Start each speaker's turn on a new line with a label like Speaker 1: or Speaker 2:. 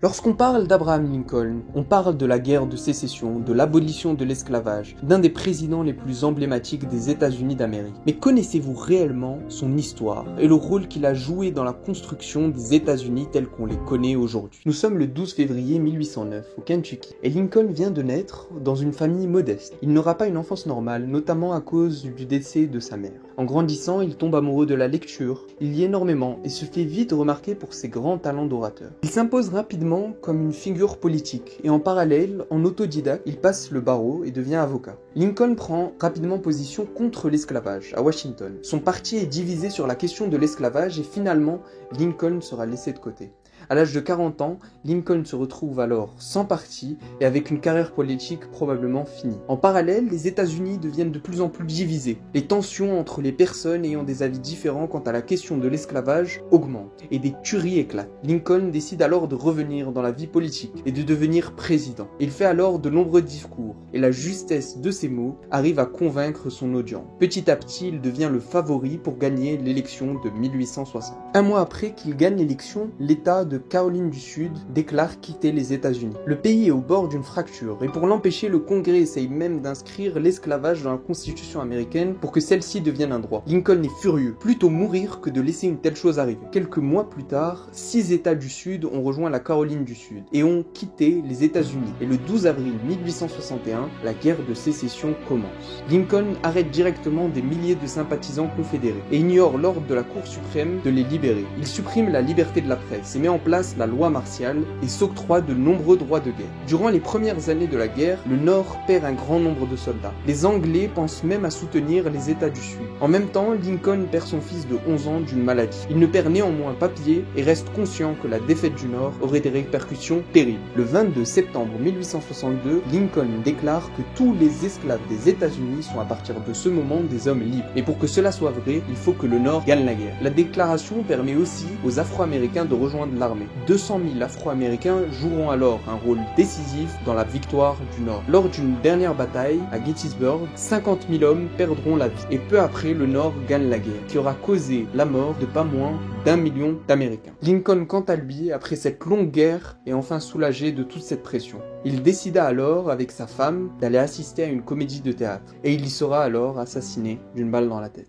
Speaker 1: Lorsqu'on parle d'Abraham Lincoln, on parle de la guerre de sécession, de l'abolition de l'esclavage, d'un des présidents les plus emblématiques des États-Unis d'Amérique. Mais connaissez-vous réellement son histoire et le rôle qu'il a joué dans la construction des États-Unis tels qu'on les connaît aujourd'hui? Nous sommes le 12 février 1809 au Kentucky et Lincoln vient de naître dans une famille modeste. Il n'aura pas une enfance normale, notamment à cause du décès de sa mère. En grandissant, il tombe amoureux de la lecture, il lit énormément et se fait vite remarquer pour ses grands talents d'orateur. Il s'impose rapidement comme une figure politique et en parallèle, en autodidacte, il passe le barreau et devient avocat. Lincoln prend rapidement position contre l'esclavage à Washington. Son parti est divisé sur la question de l'esclavage et finalement, Lincoln sera laissé de côté. À l'âge de 40 ans, Lincoln se retrouve alors sans parti et avec une carrière politique probablement finie. En parallèle, les États-Unis deviennent de plus en plus divisés. Les tensions entre les personnes ayant des avis différents quant à la question de l'esclavage augmentent et des tueries éclatent. Lincoln décide alors de revenir dans la vie politique et de devenir président. Il fait alors de nombreux discours et la justesse de ses mots arrive à convaincre son audience. Petit à petit, il devient le favori pour gagner l'élection de 1860. Un mois après qu'il gagne l'élection, l'État de Caroline du Sud déclare quitter les États-Unis. Le pays est au bord d'une fracture et pour l'empêcher, le Congrès essaye même d'inscrire l'esclavage dans la Constitution américaine pour que celle-ci devienne un droit. Lincoln est furieux, plutôt mourir que de laisser une telle chose arriver. Quelques mois plus tard, 6 États du Sud ont rejoint la Caroline du Sud et ont quitté les États-Unis. Et le 12 avril 1861, la guerre de sécession commence. Lincoln arrête directement des milliers de sympathisants confédérés et ignore l'ordre de la Cour suprême de les libérer. Il supprime la liberté de la presse et met en place la loi martiale et s'octroie de nombreux droits de guerre. Durant les premières années de la guerre, le Nord perd un grand nombre de soldats. Les Anglais pensent même à soutenir les États du Sud. En même temps, Lincoln perd son fils de 11 ans d'une maladie. Il ne perd néanmoins pas pied et reste conscient que la défaite du Nord aurait des répercussions terribles. Le 22 septembre 1862, Lincoln déclare que tous les esclaves des États-Unis sont à partir de ce moment des hommes libres. Et pour que cela soit vrai, il faut que le Nord gagne la guerre. La déclaration permet aussi aux Afro-Américains de rejoindre l'armée. 200 000 Afro-Américains joueront alors un rôle décisif dans la victoire du Nord. Lors d'une dernière bataille à Gettysburg, 50 000 hommes perdront la vie. Et peu après, le Nord gagne la guerre, qui aura causé la mort de pas moins d'1 million d'Américains. Lincoln, quant à lui, après cette longue guerre, est enfin soulagé de toute cette pression. Il décida alors, avec sa femme, d'aller assister à une comédie de théâtre. Et il y sera alors assassiné d'une balle dans la tête.